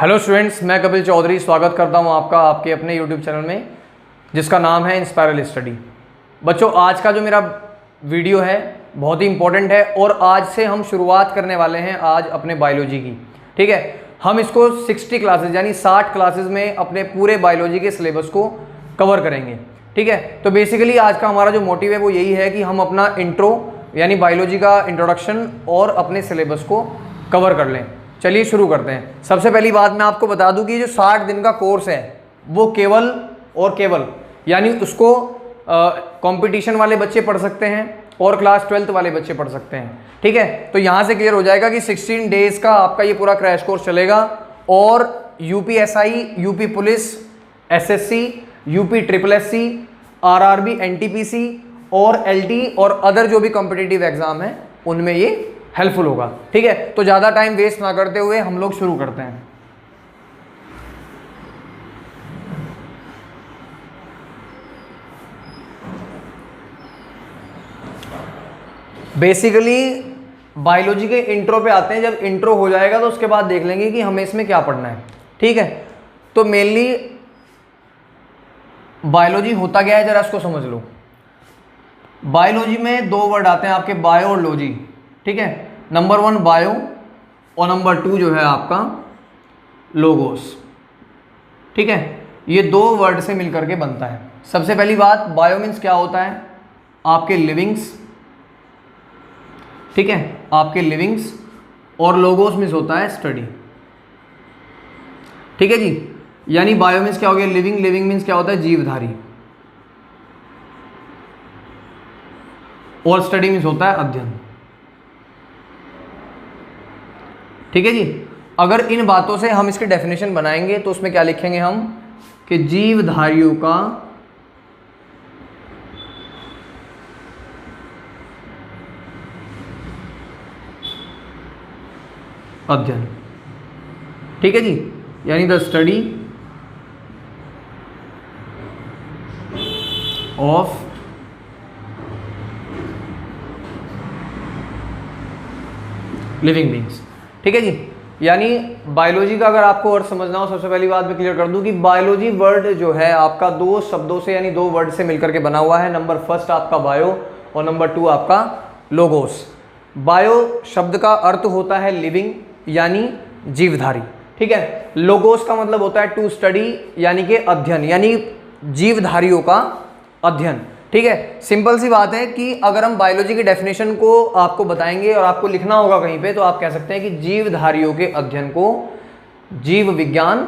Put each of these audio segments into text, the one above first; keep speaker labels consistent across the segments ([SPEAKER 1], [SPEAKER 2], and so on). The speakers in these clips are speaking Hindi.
[SPEAKER 1] हेलो स्टूडेंट्स, मैं कपिल चौधरी स्वागत करता हूं आपका आपके अपने यूट्यूब चैनल में जिसका नाम है इंस्पायरल स्टडी। बच्चों, आज का जो मेरा वीडियो है बहुत ही इंपॉर्टेंट है और आज से हम शुरुआत करने वाले हैं आज अपने बायोलॉजी की। ठीक है, हम इसको 60 क्लासेज यानी 60 क्लासेज में अपने पूरे बायोलॉजी के सिलेबस को कवर करेंगे। ठीक है, तो बेसिकली आज का हमारा जो मोटिव है वो यही है कि हम अपना इंट्रो यानी बायोलॉजी का इंट्रोडक्शन और अपने सिलेबस को कवर कर लें। चलिए शुरू करते हैं। सबसे पहली बात मैं आपको बता दूं कि जो 60 दिन का कोर्स है वो केवल और केवल यानी उसको कंपटीशन वाले बच्चे पढ़ सकते हैं और क्लास 12th वाले बच्चे पढ़ सकते हैं। ठीक है, तो यहाँ से क्लियर हो जाएगा कि 16 डेज का आपका ये पूरा क्रैश कोर्स चलेगा और UPSI, UP police, SSC, UP triple SC, RRB, NTPC और एलटी और अदर जो भी कॉम्पिटिटिव एग्जाम है उनमें ये हेल्पफुल होगा। ठीक है, तो ज़्यादा टाइम वेस्ट ना करते हुए हम लोग शुरू करते हैं। बेसिकली बायोलॉजी के इंट्रो पे आते हैं। जब इंट्रो हो जाएगा तो उसके बाद देख लेंगे कि हमें इसमें क्या पढ़ना है। ठीक है, तो मेनली बायोलॉजी होता क्या है जरा इसको समझ लो। बायोलॉजी में दो वर्ड आते हैं आपके, बायो और लॉजी। ठीक है, नंबर 1 बायो और नंबर 2 जो है आपका लोगोस। ठीक है, ये दो वर्ड से मिलकर के बनता है। सबसे पहली बात, बायो मीन्स क्या होता है आपके लिविंग्स। ठीक है, आपके लिविंग्स और लोगोस मीन्स होता है स्टडी। ठीक है जी, यानी बायो मीन्स क्या हो गया लिविंग, लिविंग मीन्स क्या होता है जीवधारी और स्टडी मीन्स होता है अध्ययन। ठीक है जी, अगर इन बातों से हम इसकी डेफिनेशन बनाएंगे तो उसमें क्या लिखेंगे हम कि जीवधारियों का अध्ययन। ठीक है जी, यानी the study of living beings. ठीक है जी, यानी बायोलॉजी का अगर आपको वर्ड समझना हो, सबसे पहली बात मैं क्लियर कर दूं कि बायोलॉजी वर्ड जो है आपका दो शब्दों से यानी दो वर्ड से मिलकर के बना हुआ है। नंबर फर्स्ट आपका बायो और नंबर 2 आपका लोगोस। बायो शब्द का अर्थ होता है लिविंग यानी जीवधारी। ठीक है, लोगोस का मतलब होता है टू स्टडी यानी कि अध्ययन, यानी जीवधारियों का अध्ययन। ठीक है, सिंपल सी बात है कि अगर हम बायोलॉजी की डेफिनेशन को आपको बताएंगे और आपको लिखना होगा कहीं पे तो आप कह सकते हैं कि जीवधारियों के अध्ययन को जीव विज्ञान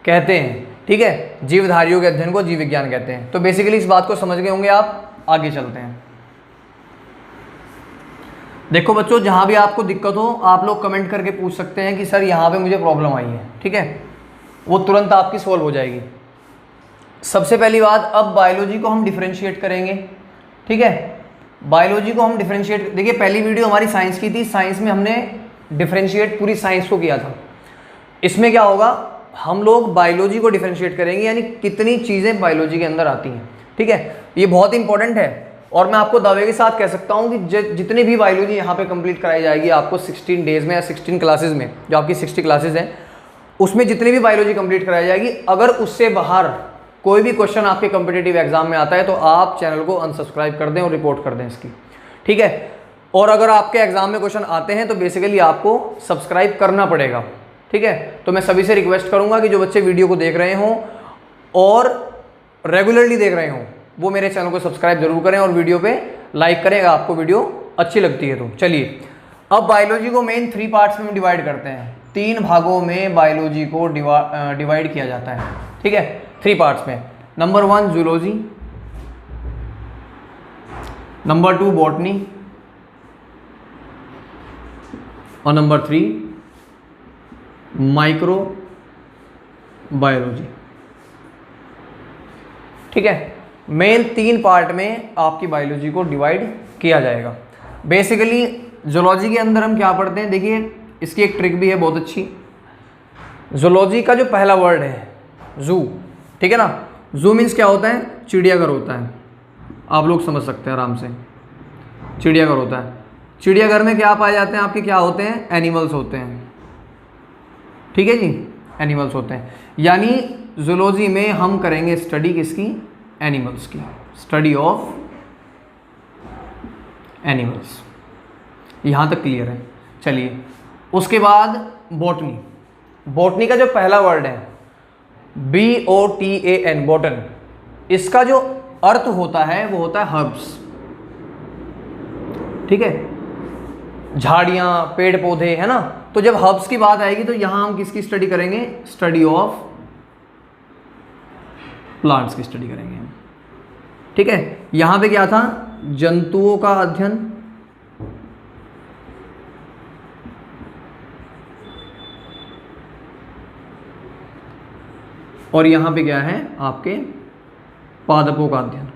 [SPEAKER 1] कहते हैं। ठीक है, जीवधारियों के अध्ययन को जीव विज्ञान कहते हैं। तो बेसिकली इस बात को समझ गए होंगे आप। आगे चलते हैं। देखो बच्चों, जहां भी आपको दिक्कत हो आप लोग कमेंट करके पूछ सकते हैं कि सर यहाँ पे मुझे प्रॉब्लम आई है। ठीक है, वो तुरंत आपकी सॉल्व हो जाएगी। सबसे पहली बात, अब बायोलॉजी को हम डिफरेंशिएट करेंगे। ठीक है, बायोलॉजी को हम डिफरेंशिएट, देखिए पहली वीडियो हमारी साइंस की थी, साइंस में हमने डिफरेंशिएट पूरी साइंस को किया था। इसमें क्या होगा, हम लोग बायोलॉजी को डिफरेंशिएट करेंगे यानी कितनी चीज़ें बायोलॉजी के अंदर आती हैं। ठीक है, ये बहुत इंपॉर्टेंट है और मैं आपको दावे के साथ कह सकता हूँ कि जितनी भी बायोलॉजी यहाँ पे कंप्लीट कराई जाएगी आपको 16 डेज में या 16 क्लासेज में, जो आपकी 60 क्लासेज हैं उसमें जितनी भी बायोलॉजी कंप्लीट कराई जाएगी, अगर उससे बाहर कोई भी क्वेश्चन आपके कॉम्पिटिटिव एग्जाम में आता है तो आप चैनल को अनसब्सक्राइब कर दें और रिपोर्ट कर दें इसकी। ठीक है, और अगर आपके एग्जाम में क्वेश्चन आते हैं तो बेसिकली आपको सब्सक्राइब करना पड़ेगा। ठीक है, तो मैं सभी से रिक्वेस्ट करूंगा कि जो बच्चे वीडियो को देख रहे हों और रेगुलरली देख रहे हों वो मेरे चैनल को सब्सक्राइब जरूर करें और वीडियो पे लाइक करें अगर आपको वीडियो अच्छी लगती है तो। चलिए, अब बायोलॉजी को मेन 3 पार्ट्स में डिवाइड करते हैं। 3 भागों में बायोलॉजी को डिवाइड किया जाता है। ठीक है, 3 पार्ट्स में। नंबर 1 जूलॉजी, नंबर 2 बॉटनी और नंबर 3 माइक्रो बायोलॉजी। ठीक है, मेन 3 पार्ट में आपकी बायोलॉजी को डिवाइड किया जाएगा। बेसिकली जूलॉजी के अंदर हम क्या पढ़ते हैं, देखिए इसकी एक ट्रिक भी है बहुत अच्छी। जूलॉजी का जो पहला वर्ड है जू, ठीक है ना, जू मीन्स क्या होता है, चिड़ियाघर होता है। आप लोग समझ सकते हैं आराम से, चिड़ियाघर होता है। चिड़ियाघर में क्या पाए जाते हैं आपके, क्या होते हैं, एनिमल्स होते हैं। ठीक है जी, एनिमल्स होते हैं। यानी जूलॉजी में हम करेंगे स्टडी किसकी? एनिमल्स की, स्टडी ऑफ एनिमल्स। यहाँ तक क्लियर है? चलिए, उसके बाद बॉटनी। बॉटनी का जो पहला वर्ड है BOTAN, बॉटन, इसका जो अर्थ होता है वो होता है हर्ब्स। ठीक है, झाड़ियाँ, पेड़ पौधे, है ना। तो जब हर्ब्स की बात आएगी तो यहाँ हम किसकी स्टडी करेंगे? स्टडी ऑफ प्लांट्स की स्टडी करेंगे। ठीक है, यहाँ पे क्या था? जंतुओं का अध्ययन, और यहाँ पे क्या है? आपके पादपों का अध्ययन।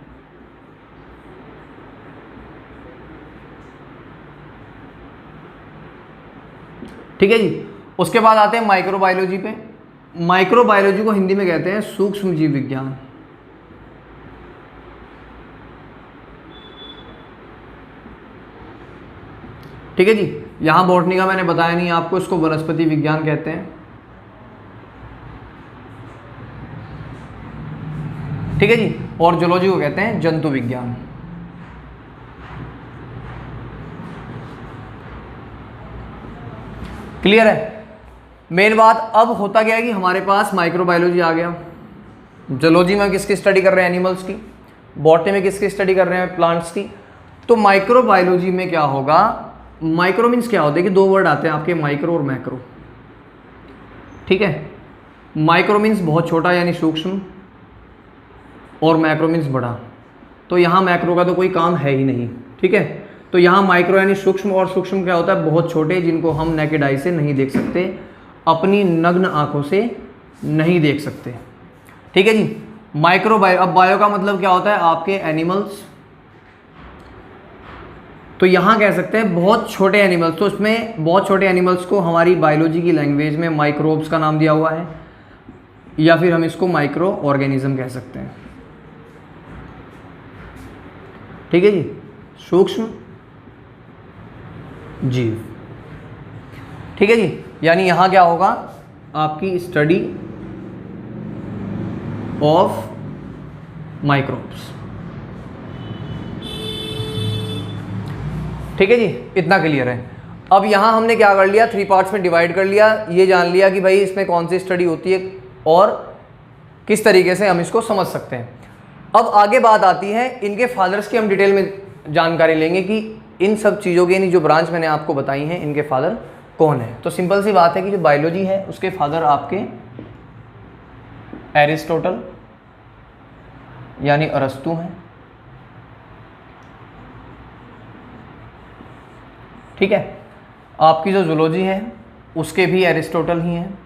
[SPEAKER 1] ठीक है जी। उसके बाद आते हैं माइक्रोबायोलॉजी पे। माइक्रोबायोलॉजी को हिंदी में कहते हैं सूक्ष्म जीव विज्ञान। ठीक है जी। यहाँ बॉटनी का मैंने बताया नहीं आपको, इसको वनस्पति विज्ञान कहते हैं। ठीक है जी। और जूलॉजी को कहते हैं जंतु विज्ञान। क्लियर है? मेन बात अब होता क्या है कि हमारे पास माइक्रोबायोलॉजी आ गया, जूलॉजी में किसकी स्टडी कर रहे हैं? एनिमल्स की। बॉटनी में किसकी स्टडी कर रहे हैं? प्लांट्स की। तो माइक्रोबायोलॉजी में क्या होगा? माइक्रो मीन्स क्या होता है कि दो वर्ड आते हैं आपके, माइक्रो और मैक्रो। ठीक है, माइक्रो मीन्स बहुत छोटा यानी सूक्ष्म, और मैक्रो मीन्स बड़ा। तो यहाँ मैक्रो का तो कोई काम है ही नहीं। ठीक है, तो यहाँ माइक्रो यानी सूक्ष्म, और सूक्ष्म क्या होता है? बहुत छोटे, जिनको हम नेकेड आई से नहीं देख सकते, अपनी नग्न आंखों से नहीं देख सकते। ठीक है जी। माइक्रो बायो, अब बायो का मतलब क्या होता है? आपके एनिमल्स। तो यहाँ कह सकते हैं बहुत छोटे एनिमल्स। तो इसमें बहुत छोटे एनिमल्स को हमारी बायोलॉजी की लैंग्वेज में माइक्रोब्स का नाम दिया हुआ है, या फिर हम इसको माइक्रो ऑर्गेनिज्म कह सकते हैं। ठीक है जी, सूक्ष्म जीव। ठीक है जी। यानी यहाँ क्या होगा? आपकी स्टडी ऑफ माइक्रोब्स। ठीक है जी, इतना क्लियर है। अब यहाँ हमने क्या कर लिया? 3 पार्ट्स में डिवाइड कर लिया। ये जान लिया कि भाई इसमें कौन सी स्टडी होती है और किस तरीके से हम इसको समझ सकते हैं। अब आगे बात आती है इनके फादर्स की। हम डिटेल में जानकारी लेंगे कि इन सब चीज़ों के, यानी जो ब्रांच मैंने आपको बताई हैं, इनके फादर कौन है। तो सिंपल सी बात है कि जो बायोलॉजी है उसके फादर आपके एरिस्टोटल यानी अरस्तु हैं। ठीक है, आपकी जो जूलॉजी है उसके भी एरिस्टोटल ही हैं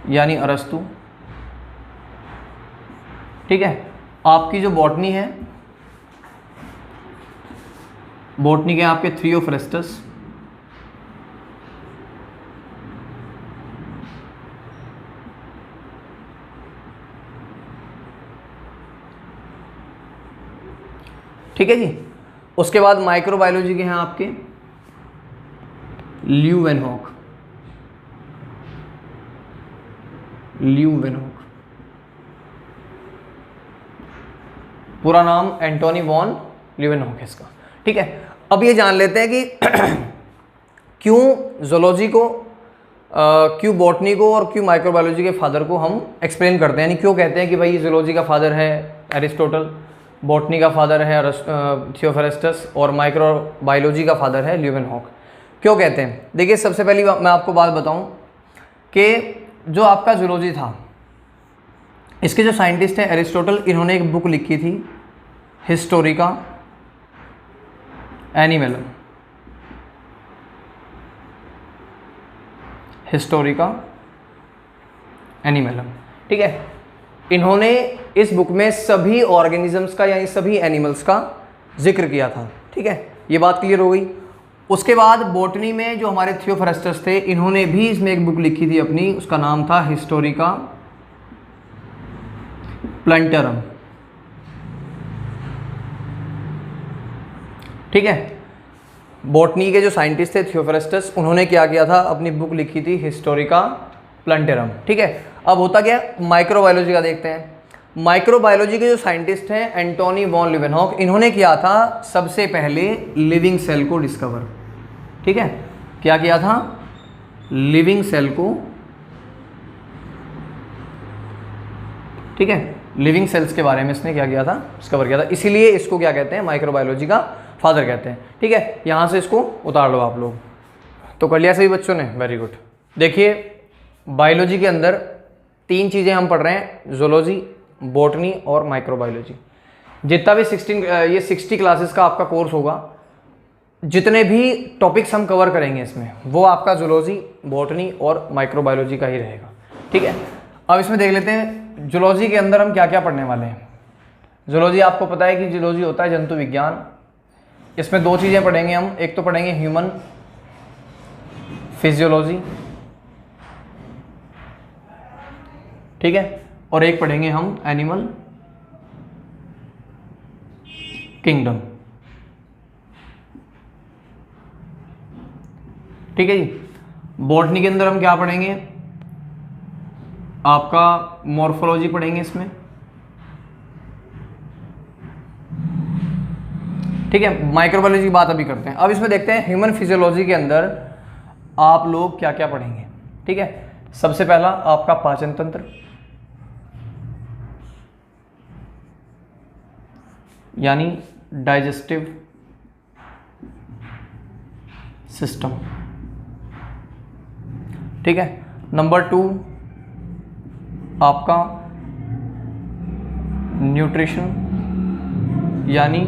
[SPEAKER 1] यानी अरस्तु। ठीक है, आपकी जो बॉटनी है, बॉटनी के आपके थियोफ्रेस्टस। ठीक है जी। उसके बाद माइक्रोबायोलॉजी के हैं आपके ल्यूवेनहॉक। ल्यूवेनहॉक पूरा नाम एंटोनी वॉन ल्यूवेनहॉक है इसका। ठीक है, अब ये जान लेते हैं कि क्यों जूलॉजी को, क्यों बॉटनी को और क्यों माइक्रोबायोलॉजी के फादर को हम एक्सप्लेन करते हैं। यानी क्यों कहते हैं कि भाई जूलॉजी का फादर है एरिस्टोटल, बॉटनी का फादर है थियोफ्रेस्टस और माइक्रोबायोलॉजी का फादर है ल्यूवेनहॉक। क्यों कहते हैं? देखिए, सबसे पहली मैं आपको बात बताऊं कि जो आपका जूलॉजी था, इसके जो साइंटिस्ट हैं एरिस्टोटल, इन्होंने एक बुक लिखी थी हिस्टोरिका एनिमलम। हिस्टोरिका एनिमलम। ठीक है, इन्होंने इस बुक में सभी ऑर्गेनिजम्स का यानी सभी एनिमल्स का जिक्र किया था। ठीक है, ये बात क्लियर हो गई। उसके बाद बॉटनी में जो हमारे थियोफ्रेस्टस थे, इन्होंने भी इसमें एक बुक लिखी थी अपनी, उसका नाम था हिस्टोरिका प्लांटरम। ठीक है, बॉटनी के जो साइंटिस्ट थे थियोफ्रास्टस, उन्होंने क्या किया था, अपनी बुक लिखी थी हिस्टोरिका प्लांटेरम। ठीक है, अब होता क्या, माइक्रोबायोलॉजी का देखते हैं। माइक्रोबायोलॉजी के जो साइंटिस्ट हैं एंटोनी वॉन लीवेनहॉक, इन्होंने किया था सबसे पहले लिविंग सेल को डिस्कवर। ठीक है, क्या किया था, लिविंग सेल को, ठीक है, लिविंग सेल्स के बारे में इसने क्या किया था, डिस्कवर किया था। इसीलिए इसको क्या कहते हैं, माइक्रोबायोलॉजी का फादर कहते हैं। ठीक है, यहाँ से इसको उतार लो आप लोग। तो कर लिया सभी बच्चों ने, वेरी गुड। देखिए बायोलॉजी के अंदर 3 चीज़ें हम पढ़ रहे हैं, जूलॉजी, बॉटनी और माइक्रोबायोलॉजी। जितना भी 60 क्लासेस का आपका कोर्स होगा, जितने भी टॉपिक्स हम कवर करेंगे इसमें, वो आपका जूलॉजी, बॉटनी और माइक्रोबायोलॉजी का ही रहेगा। ठीक है, अब इसमें देख लेते हैं जूलॉजी के अंदर हम क्या क्या पढ़ने वाले हैं। जूलॉजी आपको पता है कि जूलॉजी होता है जंतु विज्ञान। इसमें 2 चीज़ें पढ़ेंगे हम, एक तो पढ़ेंगे ह्यूमन फिजियोलॉजी, ठीक है, और एक पढ़ेंगे हम एनिमल किंगडम। ठीक है जी। बॉटनी के अंदर हम क्या पढ़ेंगे, आपका मॉर्फोलॉजी पढ़ेंगे इसमें। ठीक है, माइक्रोबायोलॉजी की बात अभी करते हैं। अब इसमें देखते हैं ह्यूमन फिजियोलॉजी के अंदर आप लोग क्या क्या पढ़ेंगे। ठीक है, सबसे पहला आपका पाचन तंत्र, यानी डाइजेस्टिव सिस्टम। ठीक है, नंबर 2 आपका न्यूट्रिशन यानी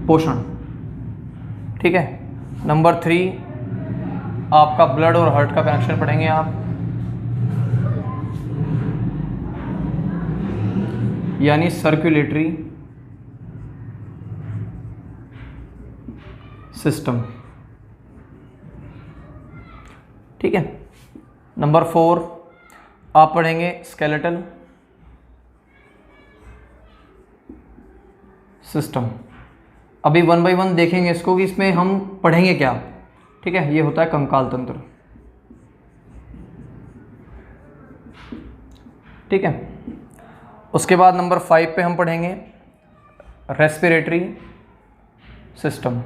[SPEAKER 1] पोषण। ठीक है, नंबर 3 आपका ब्लड और हार्ट का कनेक्शन पढ़ेंगे आप, यानी सर्कुलेटरी सिस्टम। ठीक है, नंबर 4 आप पढ़ेंगे स्केलेटल सिस्टम। अभी 1 बाय 1 देखेंगे इसको कि इसमें हम पढ़ेंगे क्या। ठीक है, ये होता है कंकाल तंत्र। ठीक है, उसके बाद नंबर 5 पे हम पढ़ेंगे रेस्पिरेटरी सिस्टम।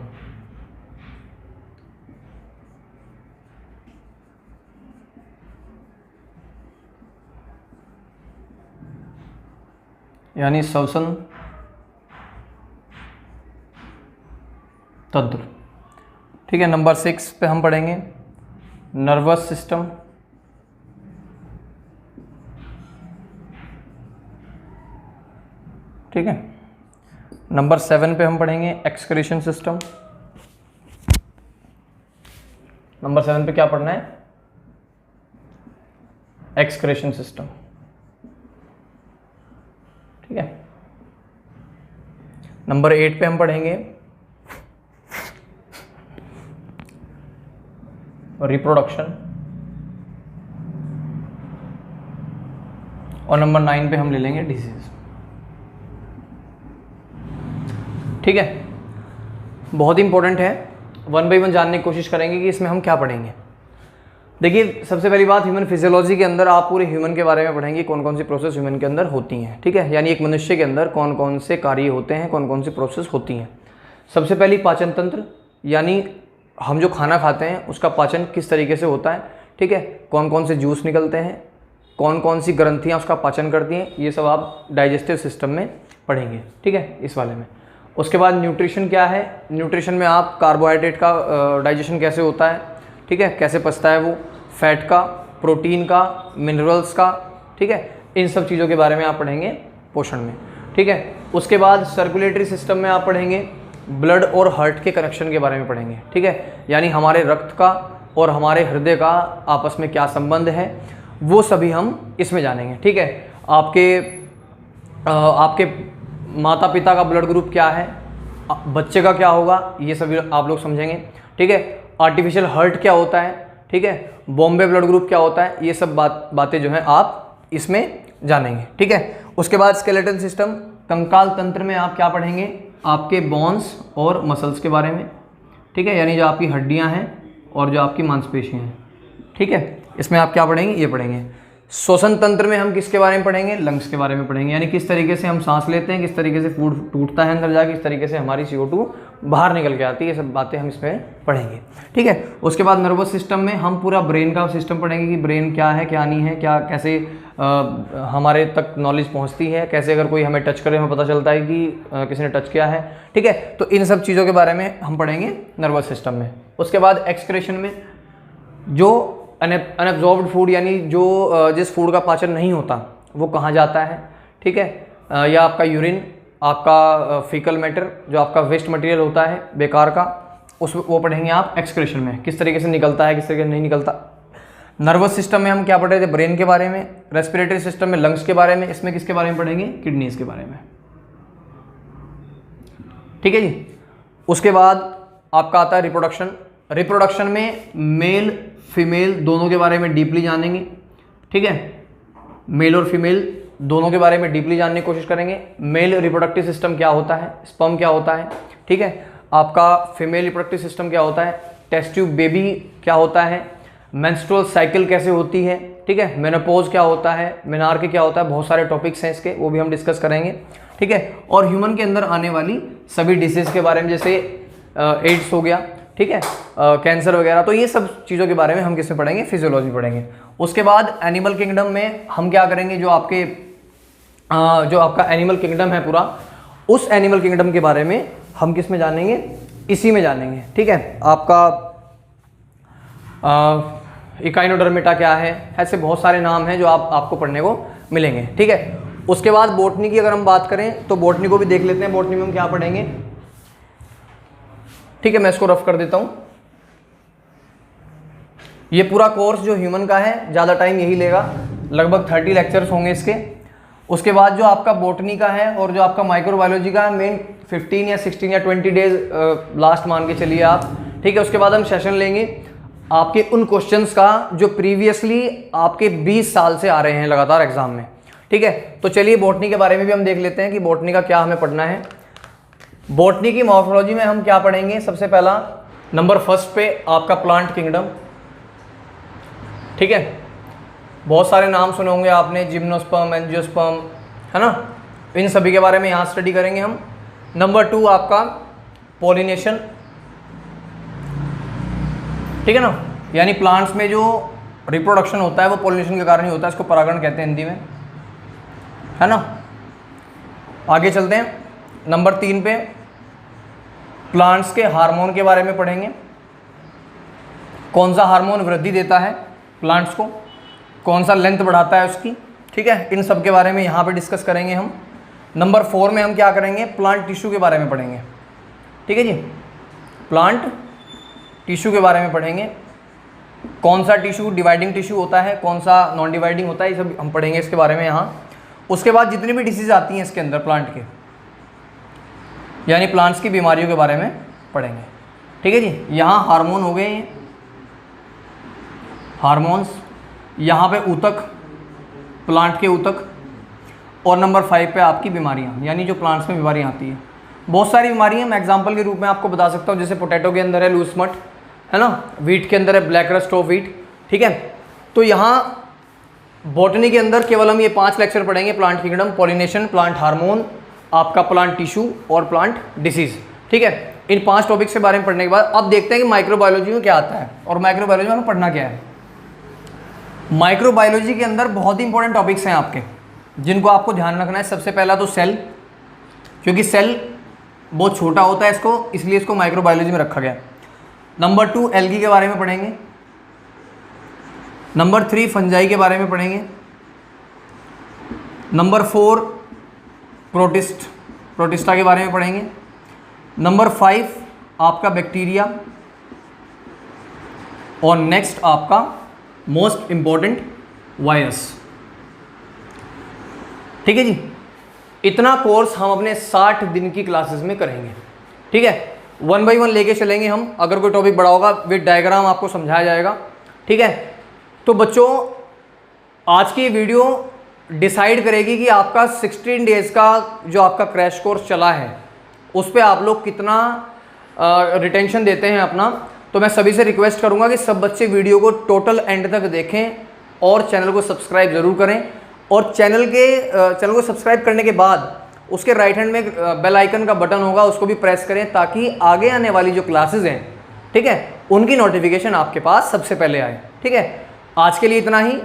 [SPEAKER 1] यानी श्वसन तंत्र। ठीक है, नंबर 6 पे हम पढ़ेंगे नर्वस सिस्टम। ठीक है, नंबर 7 पे हम पढ़ेंगे एक्सक्रीशन सिस्टम। नंबर 7 पे क्या पढ़ना है, एक्सक्रीशन सिस्टम। ठीक है, नंबर 8 पे हम पढ़ेंगे रिप्रोडक्शन, और नंबर 9 पे हम ले लेंगे डिजीज। ठीक है, बहुत इंपॉर्टेंट है, 1 बाय 1 जानने की कोशिश करेंगे कि इसमें हम क्या पढ़ेंगे। देखिए सबसे पहली बात, ह्यूमन फिजियोलॉजी के अंदर आप पूरे ह्यूमन के बारे में पढ़ेंगे, कौन कौन सी प्रोसेस ह्यूमन के अंदर होती हैं। ठीक है, यानी एक मनुष्य के अंदर कौन कौन से कार्य होते हैं, कौन कौन सी प्रोसेस होती हैं। सबसे पहली पाचन तंत्र, यानी हम जो खाना खाते हैं उसका पाचन किस तरीके से होता है। ठीक है, कौन कौन से जूस निकलते हैं, कौन कौन सी ग्रंथियाँ उसका पाचन करती हैं, ये सब आप डाइजेस्टिव सिस्टम में पढ़ेंगे। ठीक है, इस वाले में। उसके बाद न्यूट्रिशन क्या है, न्यूट्रिशन में आप कार्बोहाइड्रेट का डाइजेशन कैसे होता है, ठीक है, कैसे पचता है वो, फैट का, प्रोटीन का, मिनरल्स का। ठीक है, इन सब चीज़ों के बारे में आप पढ़ेंगे पोषण में। ठीक है, उसके बाद सर्कुलेटरी सिस्टम में आप पढ़ेंगे ब्लड और हार्ट के कनेक्शन के बारे में पढ़ेंगे। ठीक है, यानी हमारे रक्त का और हमारे हृदय का आपस में क्या संबंध है, वो सभी हम इसमें जानेंगे। ठीक है, आपके माता पिता का ब्लड ग्रुप क्या है, बच्चे का क्या होगा, ये सभी आप लोग समझेंगे। ठीक है, आर्टिफिशियल हार्ट क्या होता है, ठीक है, बॉम्बे ब्लड ग्रुप क्या होता है, ये सब बातें जो हैं आप इसमें जानेंगे। ठीक है, उसके बाद स्केलेटल सिस्टम, कंकाल तंत्र में आप क्या पढ़ेंगे, आपके बोन्स और मसल्स के बारे में। ठीक है, यानी जो आपकी हड्डियां हैं और जो आपकी मांसपेशियां हैं, ठीक है, इसमें आप क्या पढ़ेंगे, ये पढ़ेंगे। श्वसन तंत्र में हम किसके बारे में पढ़ेंगे, लंग्स के बारे में पढ़ेंगे, यानी किस तरीके से हम सांस लेते हैं, किस तरीके से फूड टूटता है अंदर जाके, किस तरीके से हमारी CO2 बाहर निकल के आती है, ये सब बातें हम इसमें पढ़ेंगे, ठीक है। उसके बाद नर्वस सिस्टम में हम पूरा ब्रेन का सिस्टम पढ़ेंगे कि ब्रेन क्या है, क्या नहीं है, क्या कैसे हमारे तक नॉलेज पहुंचती है, कैसे अगर कोई हमें टच करे हमें पता चलता है कि किसी ने टच किया है, ठीक है। तो इन सब चीज़ों के बारे में हम पढ़ेंगे नर्वस सिस्टम में। उसके बाद एक्सक्रेशन में जो अनएब्जॉर्ब्ड फूड, यानी जो जिस फूड का पाचन नहीं होता वो कहाँ जाता है, ठीक है, या आपका यूरिन, आपका फीकल मैटर, जो आपका वेस्ट मटेरियल होता है बेकार का, वो पढ़ेंगे आप एक्सक्रेशन में, किस तरीके से निकलता है, किस तरीके से नहीं निकलता। नर्वस सिस्टम में हम क्या पढ़ रहे थे, ब्रेन के बारे में। रेस्पिरेटरी सिस्टम में लंग्स के बारे में। इसमें किसके बारे में पढ़ेंगे, किडनीज के बारे में, ठीक है जी। उसके बाद आपका आता है रिप्रोडक्शन। रिप्रोडक्शन में मेल फीमेल दोनों के बारे में डीपली जानेंगे, ठीक है, मेल और फीमेल दोनों के बारे में डीपली जानने की कोशिश करेंगे। मेल रिप्रोडक्टिव सिस्टम क्या होता है, स्पर्म क्या होता है, ठीक है, आपका फीमेल रिप्रोडक्टिव सिस्टम क्या होता है, टेस्ट ट्यूब बेबी क्या होता है, मेंस्ट्रुअल साइकिल कैसे होती है, ठीक है, मेनोपॉज क्या होता है, मेनार्की क्या होता है, बहुत सारे टॉपिक्स हैं इसके, वो भी हम डिस्कस करेंगे, ठीक है। और ह्यूमन के अंदर आने वाली सभी डिसीज के बारे में, जैसे एड्स हो गया, ठीक है, कैंसर वगैरह, तो ये सब चीज़ों के बारे में हम किसमें पढ़ेंगे, फिजियोलॉजी पढ़ेंगे। उसके बाद एनिमल किंगडम में हम क्या करेंगे, जो आपका एनिमल किंगडम है पूरा, उस एनिमल किंगडम के बारे में हम किस में जानेंगे, इसी में जानेंगे, ठीक है। आपका इकाइनोडर्मेटा क्या है, ऐसे बहुत सारे नाम हैं जो आपको पढ़ने को मिलेंगे, ठीक है। उसके बाद बॉटनी की अगर हम बात करें तो बॉटनी को भी देख लेते हैं। बॉटनी में हम क्या पढ़ेंगे, ठीक है, मैं इसको रफ कर देता हूं। ये पूरा कोर्स जो ह्यूमन का है ज़्यादा टाइम यही लेगा, लगभग 30 लेक्चर्स होंगे इसके। उसके बाद जो आपका बॉटनी का है और जो आपका माइक्रोबायोलॉजी का है, मेन 15 या 16 या 20 डेज लास्ट मान के चलिए आप, ठीक है। उसके बाद हम सेशन लेंगे आपके उन क्वेश्चंस का जो प्रीवियसली आपके 20 साल से आ रहे हैं लगातार एग्जाम में, ठीक है। तो चलिए बॉटनी के बारे में भी हम देख लेते हैं कि बॉटनी का क्या हमें पढ़ना है। बॉटनी की मॉर्फोलॉजी में हम क्या पढ़ेंगे, सबसे पहला नंबर फर्स्ट पे आपका प्लांट किंगडम, ठीक है, बहुत सारे नाम सुने होंगे आपने, जिम्नोस्पर्म, एंजियोस्पर्म, है ना, इन सभी के बारे में यहाँ स्टडी करेंगे हम। नंबर 2 आपका पॉलिनेशन, ठीक है ना, यानी प्लांट्स में जो रिप्रोडक्शन होता है वो पॉलिनेशन के कारण ही होता है, इसको परागण कहते हैं हिंदी में, है ना। आगे चलते हैं, नंबर 3 पे प्लांट्स के हार्मोन के बारे में पढ़ेंगे, कौन सा हार्मोन वृद्धि देता है प्लांट्स को, कौन सा लेंथ बढ़ाता है उसकी, ठीक है, इन सब के बारे में यहाँ पे डिस्कस करेंगे हम। नंबर 4 में हम क्या करेंगे, प्लांट टिश्यू के बारे में पढ़ेंगे, ठीक है जी, प्लांट टिश्यू के बारे में पढ़ेंगे, कौन सा टिश्यू डिवाइडिंग टिश्यू होता है, कौन सा नॉन डिवाइडिंग होता है, ये सब हम पढ़ेंगे इसके बारे में यहाँ। उसके बाद जितनी भी डिसीज आती हैं इसके अंदर प्लांट के, यानी प्लांट्स की बीमारियों के बारे में पढ़ेंगे, ठीक है जी। यहाँ हार्मोन हो गए, ये हार्मोन्स, यहाँ पे ऊतक, प्लांट के ऊतक, और नंबर 5 पे आपकी बीमारियाँ, यानी जो प्लांट्स में बीमारियाँ आती हैं। बहुत सारी बीमारियाँ मैं एग्जांपल के रूप में आपको बता सकता हूँ, जैसे पोटैटो के अंदर है लूज स्मट, है ना, वीट के अंदर है ब्लैक रस्ट ऑफ वीट, ठीक है। तो यहाँ बॉटनी के अंदर केवल हम ये 5 लेक्चर पढ़ेंगे, plant kingdom, pollination, plant hormone, आपका प्लांट टिश्यू और प्लांट डिसीज, ठीक है। इन 5 टॉपिक्स के बारे में पढ़ने के बाद अब देखते हैं कि माइक्रोबायोलॉजी में क्या आता है और माइक्रोबायोलॉजी में हमें पढ़ना क्या है। माइक्रोबायोलॉजी के अंदर बहुत ही इंपॉर्टेंट टॉपिक्स हैं आपके, जिनको आपको ध्यान रखना है। सबसे पहला तो सेल, क्योंकि सेल बहुत छोटा होता है इसको, इसलिए इसको माइक्रोबायोलॉजी में रखा गया। नंबर 2 एल्गी के बारे में पढ़ेंगे। नंबर 3 फंजाई के बारे में पढ़ेंगे। नंबर 4 प्रोटिस्टा के बारे में पढ़ेंगे। नंबर 5 आपका बैक्टीरिया, और नेक्स्ट आपका मोस्ट इंपॉर्टेंट वायरस, ठीक है जी। इतना कोर्स हम अपने 60 दिन की क्लासेस में करेंगे, ठीक है। 1 बाय 1 लेके चलेंगे हम, अगर कोई टॉपिक बड़ा होगा विद डायग्राम आपको समझाया जाएगा, ठीक है। तो बच्चों आज की वीडियो डिसाइड करेगी कि आपका 16 डेज का जो आपका क्रैश कोर्स चला है उस पर आप लोग कितना रिटेंशन देते हैं अपना, तो मैं सभी से रिक्वेस्ट करूंगा कि सब बच्चे वीडियो को टोटल एंड तक देखें और चैनल को सब्सक्राइब ज़रूर करें। और चैनल को सब्सक्राइब करने के बाद उसके राइट हैंड में बेल आइकन का बटन होगा, उसको भी प्रेस करें ताकि आगे आने वाली जो क्लासेस हैं, ठीक है, उनकी नोटिफिकेशन आपके पास सबसे पहले आए। ठीक है, आज के लिए इतना ही।